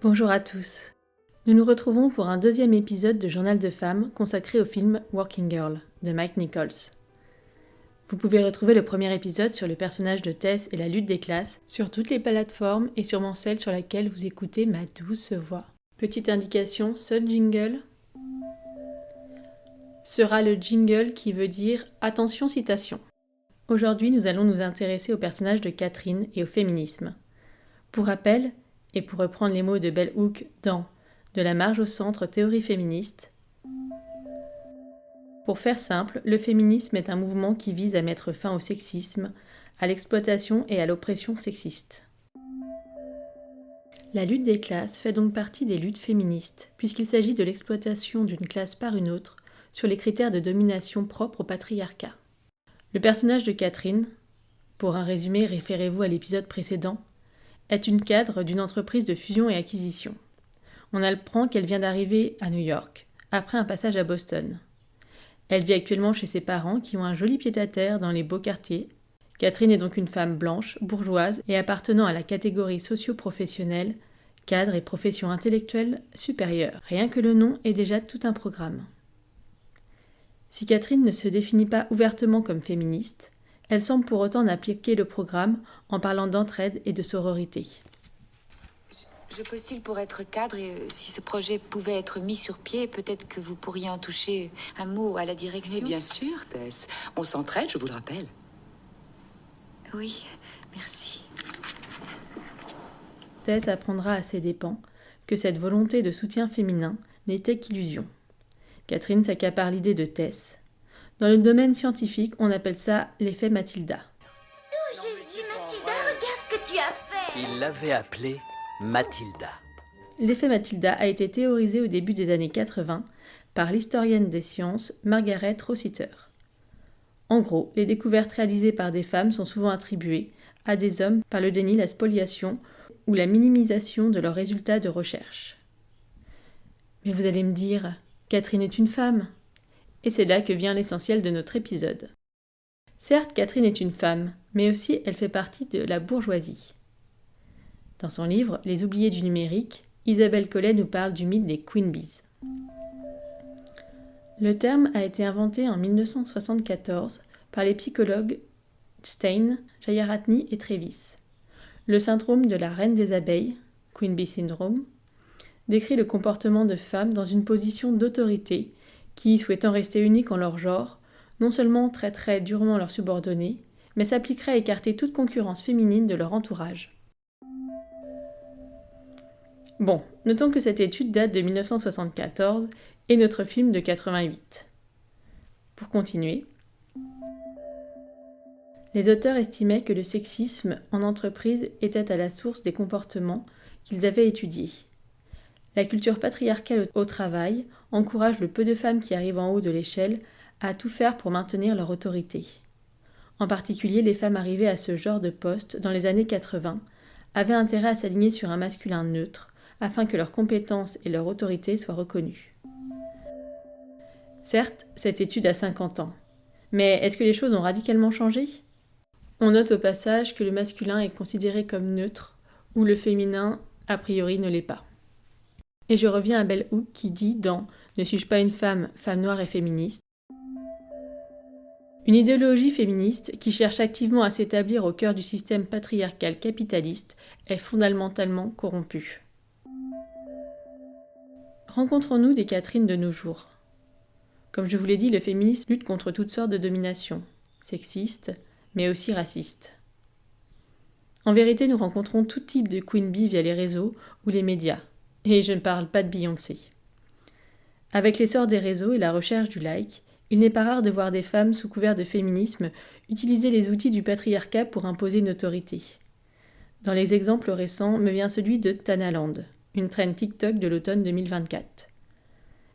Bonjour à tous. Nous nous retrouvons pour un deuxième épisode de Journal de femmes consacré au film Working Girl de Mike Nichols. Vous pouvez retrouver le premier épisode sur le personnage de Tess et la lutte des classes sur toutes les plateformes et sûrement celle sur laquelle vous écoutez ma douce voix. Petite indication, ce jingle sera le jingle qui veut dire « Attention citation ». Aujourd'hui, nous allons nous intéresser au personnage de Catherine et au féminisme. Pour rappel, et pour reprendre les mots de Bell Hooks dans « De la marge au centre, théorie féministe », pour faire simple, le féminisme est un mouvement qui vise à mettre fin au sexisme, à l'exploitation et à l'oppression sexiste. La lutte des classes fait donc partie des luttes féministes, puisqu'il s'agit de l'exploitation d'une classe par une autre sur les critères de domination propres au patriarcat. Le personnage de Catherine, pour un résumé référez-vous à l'épisode précédent, est une cadre d'une entreprise de fusion et acquisition. On apprend qu'elle vient d'arriver à New York, après un passage à Boston. Elle vit actuellement chez ses parents qui ont un joli pied-à-terre dans les beaux quartiers. Catherine est donc une femme blanche, bourgeoise et appartenant à la catégorie socio-professionnelle, cadre et profession intellectuelle supérieure. Rien que le nom est déjà tout un programme. Si Catherine ne se définit pas ouvertement comme féministe, elle semble pour autant appliquer le programme en parlant d'entraide et de sororité. Je postule pour être cadre et si ce projet pouvait être mis sur pied, peut-être que vous pourriez en toucher un mot à la direction. Mais bien sûr, Tess. On s'entraide, je vous le rappelle. Oui, merci. Tess apprendra à ses dépens que cette volonté de soutien féminin n'était qu'illusion. Catherine s'accapare l'idée de Tess. Dans le domaine scientifique, on appelle ça l'effet Mathilda. Oh Jésus, Mathilda, regarde ce que tu as fait! Il l'avait appelée Mathilda. L'effet Mathilda a été théorisé au début des années 80 par l'historienne des sciences Margaret Rossiter. En gros, les découvertes réalisées par des femmes sont souvent attribuées à des hommes par le déni, la spoliation ou la minimisation de leurs résultats de recherche. Mais vous allez me dire, Catherine est une femme. Et c'est là que vient l'essentiel de notre épisode. Certes, Catherine est une femme, mais aussi elle fait partie de la bourgeoisie. Dans son livre « Les oubliés du numérique », Isabelle Collet nous parle du mythe des Queen Bees. Le terme a été inventé en 1974 par les psychologues Stein, Jayaratne et Travis. Le syndrome de la reine des abeilles, Queen Bee Syndrome, décrit le comportement de femmes dans une position d'autorité qui, souhaitant rester uniques en leur genre, non seulement traiteraient durement leurs subordonnés, mais s'appliqueraient à écarter toute concurrence féminine de leur entourage. Bon, notons que cette étude date de 1974 et notre film de 88. Pour continuer, les auteurs estimaient que le sexisme en entreprise était à la source des comportements qu'ils avaient étudiés. La culture patriarcale au travail encourage le peu de femmes qui arrivent en haut de l'échelle à tout faire pour maintenir leur autorité. En particulier, les femmes arrivées à ce genre de poste dans les années 80 avaient intérêt à s'aligner sur un masculin neutre afin que leurs compétences et leur autorité soient reconnues. Certes, cette étude a 50 ans, mais est-ce que les choses ont radicalement changé ? On note au passage que le masculin est considéré comme neutre, ou le féminin, a priori, ne l'est pas. Et je reviens à Bell Hooks qui dit dans « Ne suis-je pas une femme, femme noire et féministe ?» Une idéologie féministe qui cherche activement à s'établir au cœur du système patriarcal capitaliste est fondamentalement corrompue. Rencontrons-nous des Catherine de nos jours. Comme je vous l'ai dit, le féminisme lutte contre toutes sortes de dominations, sexistes, mais aussi racistes. En vérité, nous rencontrons tout type de Queen Bee via les réseaux ou les médias. Et je ne parle pas de Beyoncé. Avec l'essor des réseaux et la recherche du like, il n'est pas rare de voir des femmes sous couvert de féminisme utiliser les outils du patriarcat pour imposer une autorité. Dans les exemples récents me vient celui de Tanaland, une trend TikTok de l'automne 2024.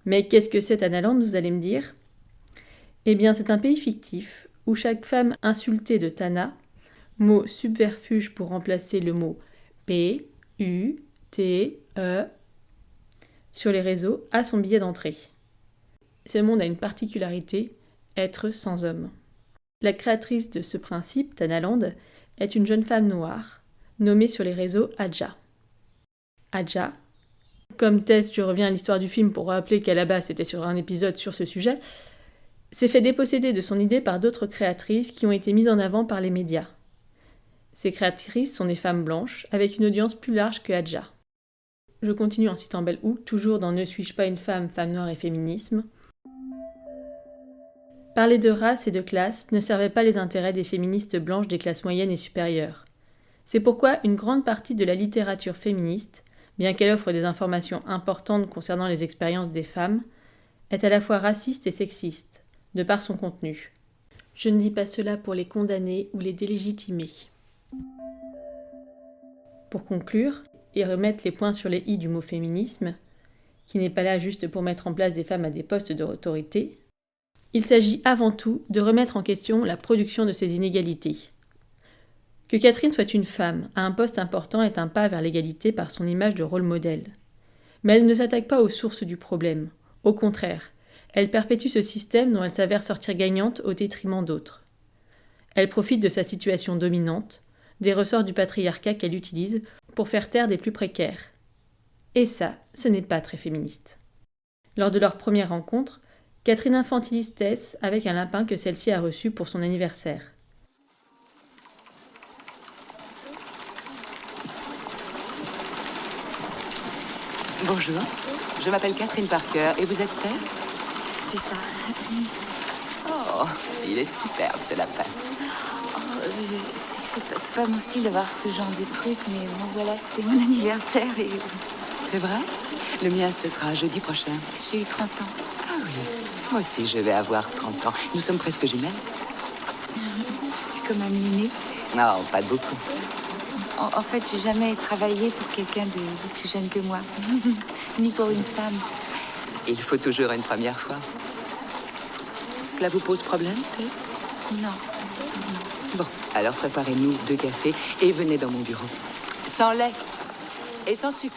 Mais qu'est-ce que c'est Tanaland, vous allez me dire ? Eh bien, c'est un pays fictif où chaque femme insultée de Tana, mot subterfuge pour remplacer le mot P, U, T, E, sur les réseaux, a son billet d'entrée. Ce monde a une particularité, être sans homme. La créatrice de ce principe, Tanaland, est une jeune femme noire, nommée sur les réseaux Adja. Adja, comme Tess, je reviens à l'histoire du film pour rappeler qu'à la base c'était sur un épisode sur ce sujet, s'est fait déposséder de son idée par d'autres créatrices qui ont été mises en avant par les médias. Ces créatrices sont des femmes blanches, avec une audience plus large que Hadja. Je continue en citant Bell Hooks, toujours dans Ne suis-je pas une femme, femme noire et féminisme. Parler de race et de classe ne servait pas les intérêts des féministes blanches des classes moyennes et supérieures. C'est pourquoi une grande partie de la littérature féministe, bien qu'elle offre des informations importantes concernant les expériences des femmes, est à la fois raciste et sexiste, de par son contenu. Je ne dis pas cela pour les condamner ou les délégitimer. Pour conclure, et remettre les points sur les i du mot féminisme, qui n'est pas là juste pour mettre en place des femmes à des postes d'autorité, il s'agit avant tout de remettre en question la production de ces inégalités. Que Catherine soit une femme à un poste important est un pas vers l'égalité par son image de rôle modèle. Mais elle ne s'attaque pas aux sources du problème. Au contraire, elle perpétue ce système dont elle s'avère sortir gagnante au détriment d'autres. Elle profite de sa situation dominante, des ressorts du patriarcat qu'elle utilise pour faire taire des plus précaires. Et ça, ce n'est pas très féministe. Lors de leur première rencontre, Catherine infantilise Tess avec un lapin que celle-ci a reçu pour son anniversaire. Bonjour, je m'appelle Catherine Parker et vous êtes Tess? C'est ça. Oh, il est superbe ce lapin. C'est pas mon style d'avoir ce genre de truc, mais bon voilà, c'était mon anniversaire et C'est vrai? Le mien, ce sera jeudi prochain. j'ai eu 30 ans. Ah oui, moi aussi je vais avoir 30 ans. Nous sommes presque jumelles. Je suis comme amie aînée. Non, pas beaucoup. En fait, j'ai jamais travaillé pour quelqu'un de plus jeune que moi, ni pour une femme. Il faut toujours une première fois. Cela vous pose problème, Tess? Non. Bon, alors préparez-nous 2 cafés et venez dans mon bureau. Sans lait et sans sucre.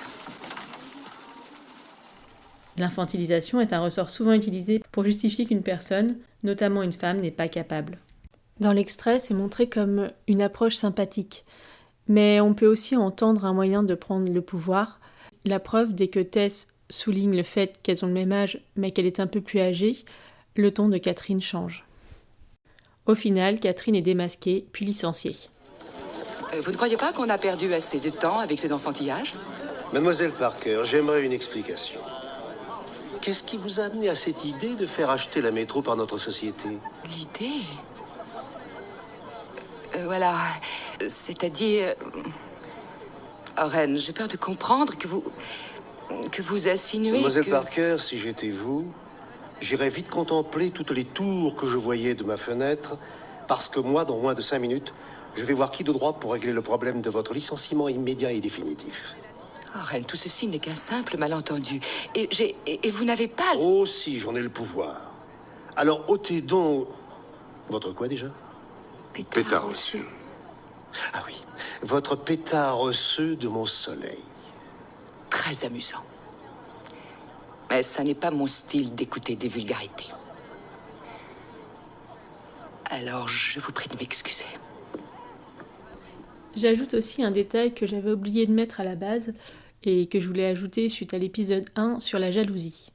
L'infantilisation est un ressort souvent utilisé pour justifier qu'une personne, notamment une femme, n'est pas capable. Dans l'extrait, c'est montré comme une approche sympathique. Mais on peut aussi entendre un moyen de prendre le pouvoir. La preuve, dès que Tess souligne le fait qu'elles ont le même âge, mais qu'elle est un peu plus âgée, le ton de Catherine change. Au final, Catherine est démasquée, puis licenciée. Vous ne croyez pas qu'on a perdu assez de temps avec ces enfantillages? Mademoiselle Parker, j'aimerais une explication. Qu'est-ce qui vous a amené à cette idée de faire acheter la métro par notre société? L'idée? Voilà, c'est-à-dire... Oh, Reine, j'ai peur de comprendre que vous insinuez Mademoiselle que... Parker, si j'étais vous, j'irais vite contempler toutes les tours que je voyais de ma fenêtre, parce que moi, dans moins de 5 minutes, je vais voir qui de droit pour régler le problème de votre licenciement immédiat et définitif. Oh, Reine, tout ceci n'est qu'un simple malentendu. Et vous n'avez pas... Oh si, j'en ai le pouvoir. Alors ôtez donc... Votre quoi déjà? Pétard reçu. Ah oui, votre pétard osseux de mon soleil. Très amusant. Mais ça n'est pas mon style d'écouter des vulgarités. Alors, je vous prie de m'excuser. J'ajoute aussi un détail que j'avais oublié de mettre à la base et que je voulais ajouter suite à l'épisode 1 sur la jalousie.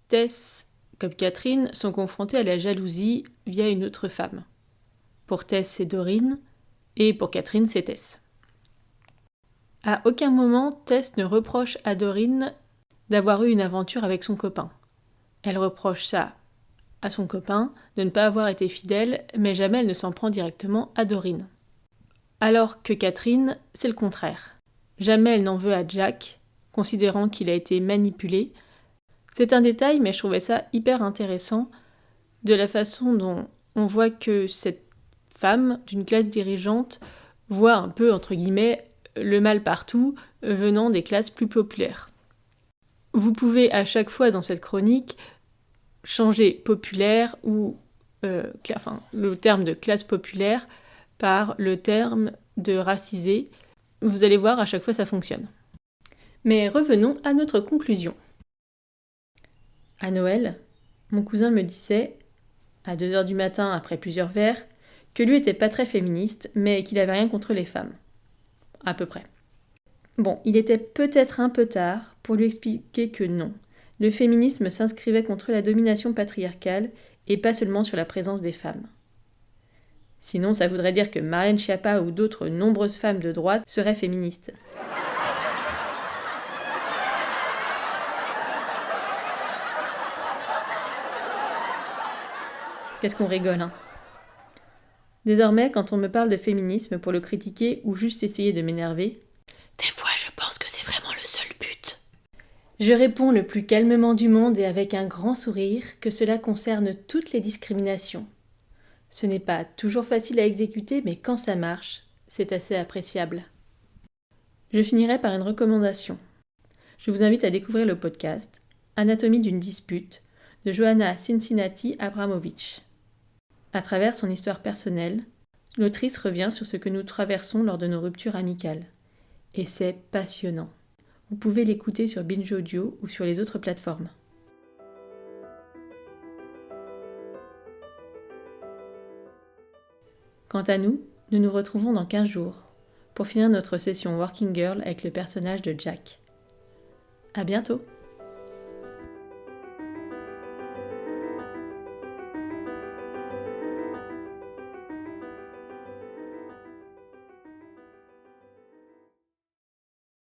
Tess, comme Catherine, sont confrontées à la jalousie via une autre femme. Pour Tess, c'est Dorine, et pour Catherine, c'est Tess. À aucun moment, Tess ne reproche à Dorine d'avoir eu une aventure avec son copain. Elle reproche ça à son copain de ne pas avoir été fidèle, mais jamais elle ne s'en prend directement à Dorine. Alors que Catherine, c'est le contraire. Jamais elle n'en veut à Jack, considérant qu'il a été manipulé. C'est un détail, mais je trouvais ça hyper intéressant, de la façon dont on voit que cette femme d'une classe dirigeante voit un peu, entre guillemets, le mal partout venant des classes plus populaires. Vous pouvez à chaque fois dans cette chronique changer populaire ou le terme de classe populaire par le terme de racisé. Vous allez voir, à chaque fois ça fonctionne. Mais revenons à notre conclusion. À Noël, mon cousin me disait, à 2h du matin après plusieurs verres, que lui était pas très féministe, mais qu'il avait rien contre les femmes. À peu près. Bon, il était peut-être un peu tard pour lui expliquer que non. Le féminisme s'inscrivait contre la domination patriarcale et pas seulement sur la présence des femmes. Sinon, ça voudrait dire que Marlène Schiappa ou d'autres nombreuses femmes de droite seraient féministes. Qu'est-ce qu'on rigole, hein ? Désormais, quand on me parle de féminisme pour le critiquer ou juste essayer de m'énerver, des fois je pense que c'est vraiment le seul but. Je réponds le plus calmement du monde et avec un grand sourire que cela concerne toutes les discriminations. Ce n'est pas toujours facile à exécuter, mais quand ça marche, c'est assez appréciable. Je finirai par une recommandation. Je vous invite à découvrir le podcast Anatomie d'une dispute de Johanna Cincinnati Abramovic. À travers son histoire personnelle, l'autrice revient sur ce que nous traversons lors de nos ruptures amicales. Et c'est passionnant. Vous pouvez l'écouter sur Binge Audio ou sur les autres plateformes. Quant à nous, nous nous retrouvons dans 15 jours pour finir notre session Working Girl avec le personnage de Jack. À bientôt!